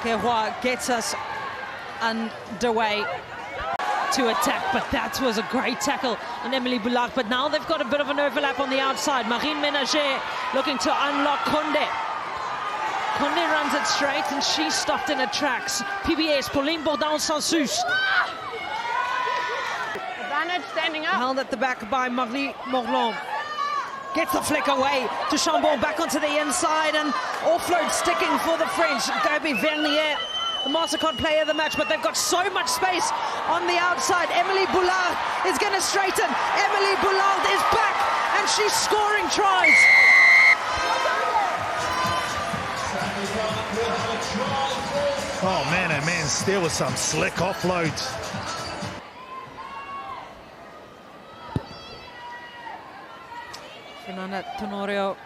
Keroy gets us underway to attack, but that was a great tackle on Emily Boulard. But now they've got a bit of an overlap on the outside. Marine Ménager looking to unlock Conde. Conde runs it straight and she's stopped in her tracks. PBS, Pauline Bourdon-Sansus. Advantage standing up. Held at the back by Marie Morland. Gets the flick away to Chambon, back onto the inside, and offload sticking for the French. Gabi Vernier, the MasterCard player of the match, but they've got so much space on the outside. Emily Boulard is going to straighten. Emily Boulard is back, and she's scoring tries. Oh man, there was some slick offloads. Fernanda Tenorio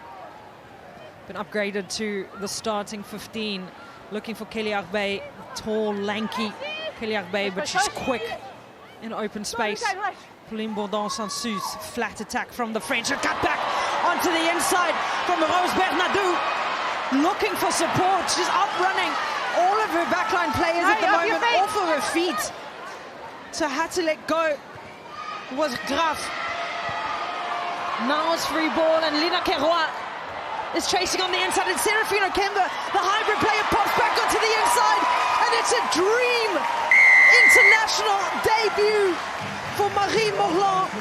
been upgraded to the starting 15. Looking for Kelly Arbey, tall, lanky Kelly Arbey, but she's quick in open space. Pauline Bourdon-Sansus, flat attack from the French. A cut back onto the inside from Rose Bernadou. Looking for support. She's outrunning all of her backline players at the moment off of her feet. So had to let go was Graf. Now it's free ball, and Lina Keroy is chasing on the inside, and Serafino Kemba, the hybrid player, pops back onto the inside, and it's a dream international debut for Marie Morland.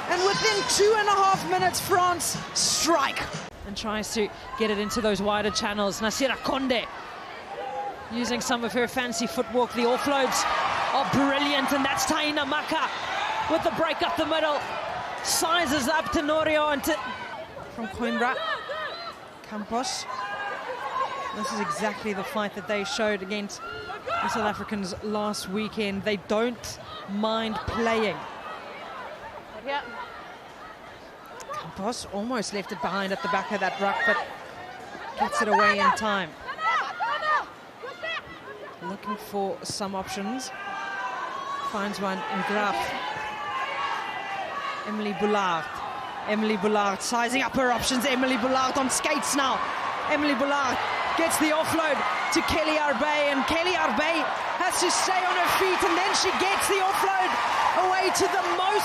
And within 2.5 minutes, France strike and tries to get it into those wider channels. Nasira Conde using some of her fancy footwork. The offloads are brilliant, and that's Taina Maka with the break up the middle. Sizes up Tenorio and from Coimbra. Campos. This is exactly the fight that they showed against the South Africans last weekend. They don't mind playing. Yeah. Campos almost left it behind at the back of that ruck, but gets it away in time. Looking for some options. Finds one in Graf. Emily Boulard. Emily Boulard sizing up her options. Emily Boulard on skates now. Emily Boulard gets the offload to Kelly Arbey, and Kelly Arbey has to stay on her feet, and then she gets the offload away to the most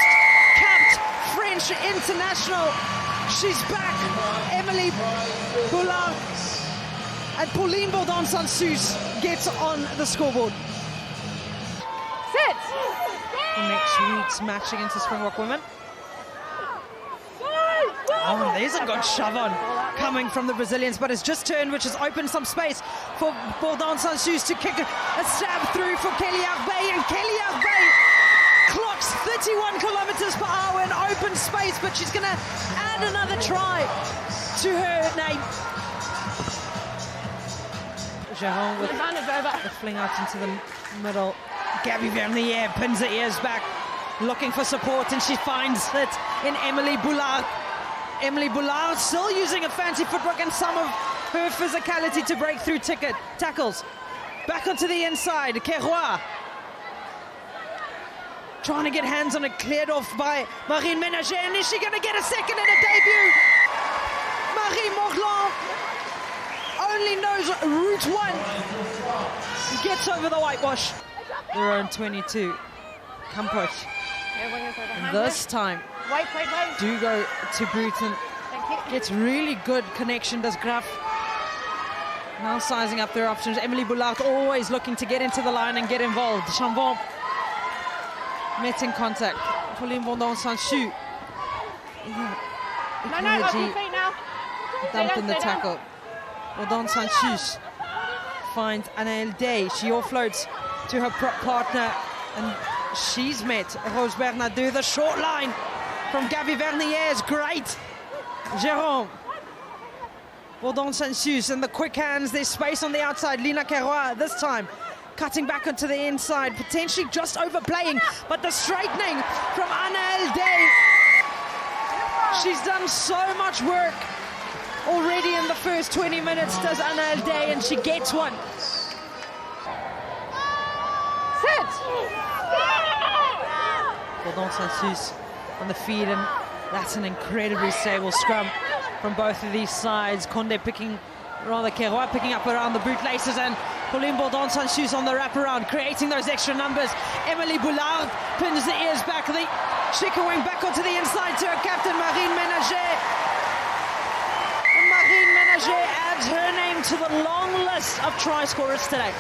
capped French international. She's back. Emily Boulard and Pauline Bourdon-Sansus gets on the scoreboard. Sit! For next week's match against the Springbok women. Oh, there's a good shove on coming from the Brazilians, but it's just turned, which has opened some space for Bourdon-Sansus to kick a stab through for Kelly Arbey, and Kelly Arbey clocks 31 kilometers per hour in open space, but she's going to add another try to her name. Jaron with the fling out into the middle. Gabi Vernier pins her ears back, looking for support, and she finds it in Emily Boulard. Emily Boulard still using a fancy footwork and some of her physicality to break through tackles. Back onto the inside, Keroy. Trying to get hands on it, cleared off by Marine Ménager, and is she going to get a second in her debut? Marie Morland only knows route one. Gets over the whitewash. Their own 22. Campos. And this time, do go to Bruton. Gets really good connection, does Graf. Now sizing up their options. Emily Boulard always looking to get into the line and get involved. Chambon met in contact. Pauline Bourdon-Sansus. Dumped in the tackle. Bourdon-Sansus finds Anaëlle Day. She offloads to her partner, and she's met Rose Bernadou. The short line from Gabi Vernier is great. Jérôme. Bourdon-Sansus and the quick hands. There's space on the outside. Lina Keroy this time cutting back onto the inside, potentially just overplaying, but the straightening from Anaëlle Day. She's done so much work already in the first 20 minutes, does Anaëlle Day, and she gets one. Sit! Bourdon-Sansus on the feed, and that's an incredibly stable scrum from both of these sides. Conde picking, rather Keroy picking up around the bootlaces, and Pauline Bourdon-Sanchus on the wraparound, creating those extra numbers. Emily Boulard pins the ears back. The Chickawing back onto the inside to her captain, Marine Ménager. And Marine Ménager adds her name to the long list of try scorers today.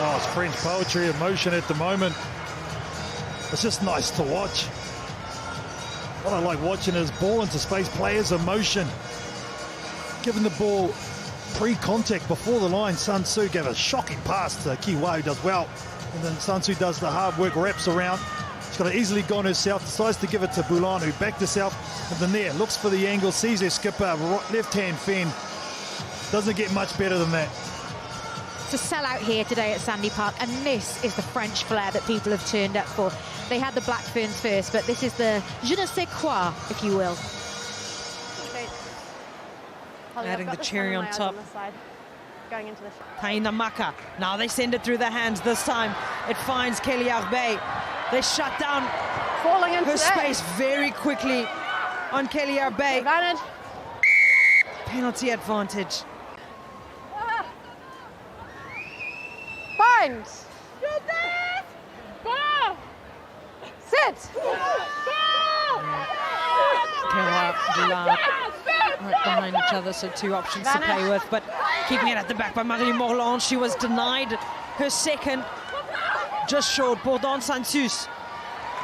Oh, it's French poetry, emotion at the moment. It's just nice to watch. What I like watching is ball into space, players' emotion. Giving the ball pre-contact before the line. Sun Tzu gave a shocking pass to Kiwa, who does well. And then Sun Tzu does the hard work, wraps around. She's got it easily gone herself, decides to give it to Boulan, who backed herself. And then there, looks for the angle, sees her skipper, left-hand fin. Doesn't get much better than that. To sell out here today at Sandy Park, and this is the French flair that people have turned up for. They had the Black Ferns first, but this is the je ne sais quoi, if you will. Adding the cherry on top. Going into the Taina Maka. Now they send it through their hands. This time it finds Kelly Arbey. They shut down falling into her space very quickly on Kelly Arbey. Advantage. Penalty advantage. Find. Sit. Kewa, Boulard, right behind each other, so two options to play with, but keeping it at the back by Marie Morland. She was denied her second, just short. Bourdon-Sanchus,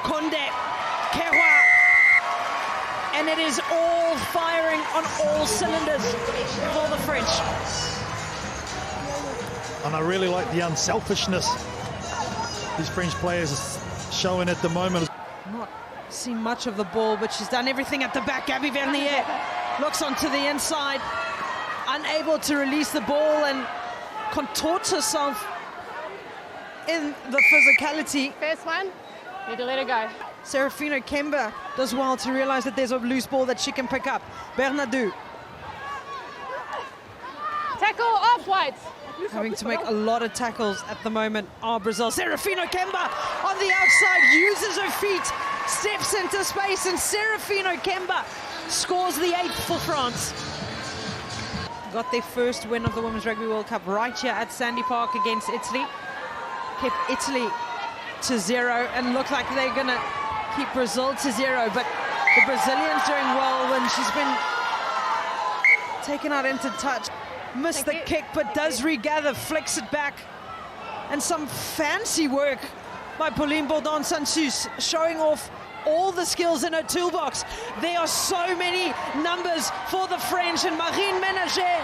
Conde, Kewa, and it is all firing on all cylinders for the French. And I really like the unselfishness these French players are showing at the moment. Not seen much of the ball, but she's done everything at the back. Gabby Vernier looks onto the inside, unable to release the ball and contorts herself in the physicality. First one, need to let her go. Serafino Kemba does well to realize that there's a loose ball that she can pick up. Bernadou Tackle off whites. having to make a lot of tackles at the moment are Brazil. Serafino Kemba on the outside uses her feet, steps into space, and Serafino Kemba scores the 8th for France. Got their first win of the Women's Rugby World Cup right here at Sandy Park against Italy. Kept Italy to 0 and look like they're going to keep Brazil to 0, but the Brazilians doing well when she's been taken out into touch. Missed the kick, but does regather, flicks it back. And some fancy work by Pauline Bourdon-Sanchus, showing off all the skills in her toolbox. There are so many numbers for the French, and Marine Ménager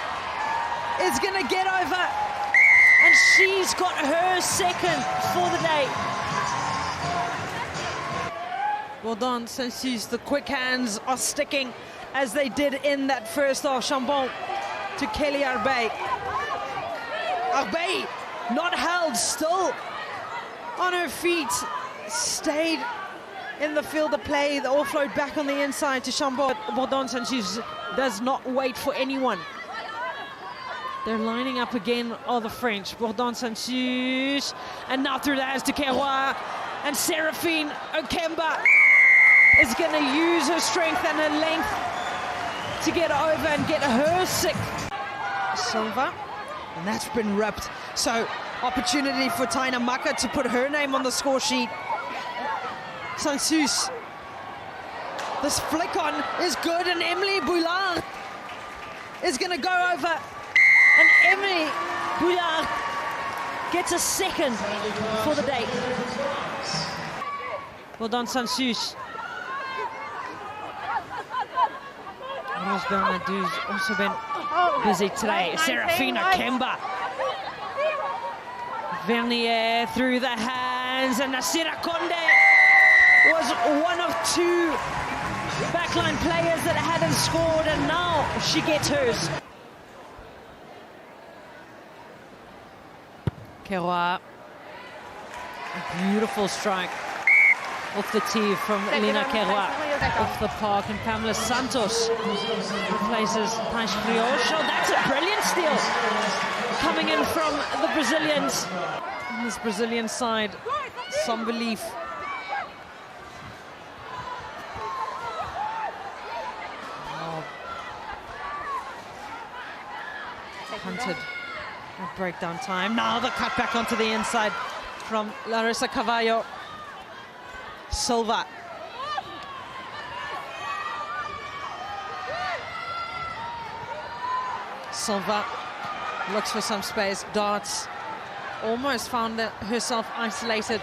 is going to get over, and she's got her second for the day. Bourdon-Sanchus, the quick hands are sticking as they did in that first half. Chambon to Kelly Arbey. Arbey not held, still on her feet, stayed in the field of play. The offload back on the inside to Chambon. Bourdon-Sanchus does not wait for anyone. They're lining up again, are the French. Bourdon-Sanchus, and now through the hands to Kewa, and Seraphine Okemba is going to use her strength and her length to get over and get her sixth. Silva, and that's been ripped. So opportunity for Taina Maka to put her name on the score sheet. Sanchus, this flick on is good, and Emily Boulard is going to go over, and Emily Boulard gets a second for the day. Bourdon-Sanchus. Rose Bernadou's also been busy today. Serafina Kemba. Vernier through the hands, and Nasira Conde was one of two backline players that hadn't scored, and now she gets hers. Keroa, a beautiful strike off the tee from Elena Keroa, off the park, and Pamela Santos replaces Taisha Brioche. Oh, that's a brilliant steal coming in from the Brazilians. On this Brazilian side, some belief. Hunted At breakdown time. Now the cut back onto the inside from Larissa Cavallo. Silva. Silva looks for some space, darts. Almost found herself isolated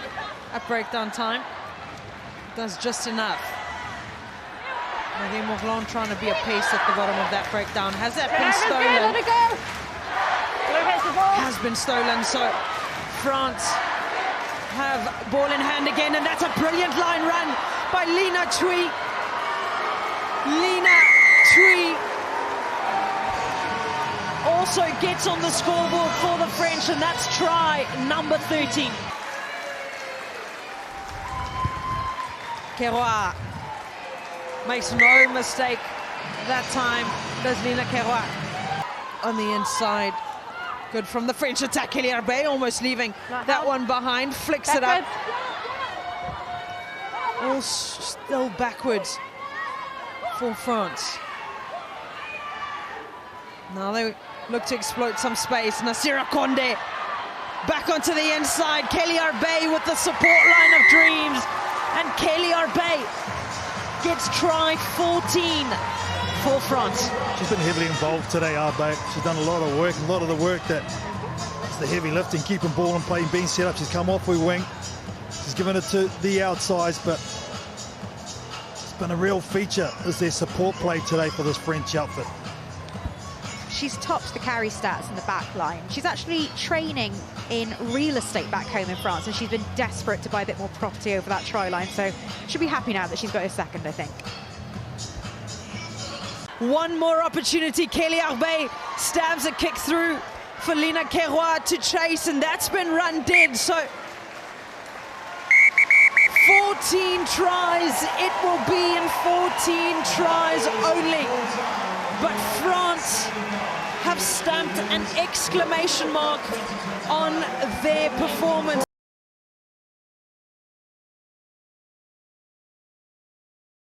at breakdown time. Does just enough. Marie Morland trying to be a pace at the bottom of that breakdown. Has that been stolen? Let it go. Has been stolen, so France have ball in hand again, and that's a brilliant line run by Lina Tui. Lina Tui also gets on the scoreboard for the French, and that's try number 13. Keroa makes no mistake that time, does Lina Keroa. On the inside, good from the French attack. Kelly-Arbey almost leaving that one behind, flicks it up. All still backwards for France. Now they look to exploit some space. Nasira Konde back onto the inside. Kelly-Arbey with the support line of dreams. And Kelly-Arbey gets try 14 for France. She's been heavily involved today, Arbey. She's done a lot of work, a lot of the work that it's the heavy lifting, keeping ball and play, being set up. She's come off with wing. She's given it to the outsides, but it's been a real feature as their support play today for this French outfit. She's topped the carry stats in the back line. She's actually training in real estate back home in France, and she's been desperate to buy a bit more property over that try line, so she'll be happy now that she's got her second, I think. One more opportunity. Kelly-Arbey stabs a kick through for Lina Keroa to chase, and that's been run dead. So 14 tries, it will be in 14 tries only. But France have stamped an exclamation mark on their performance.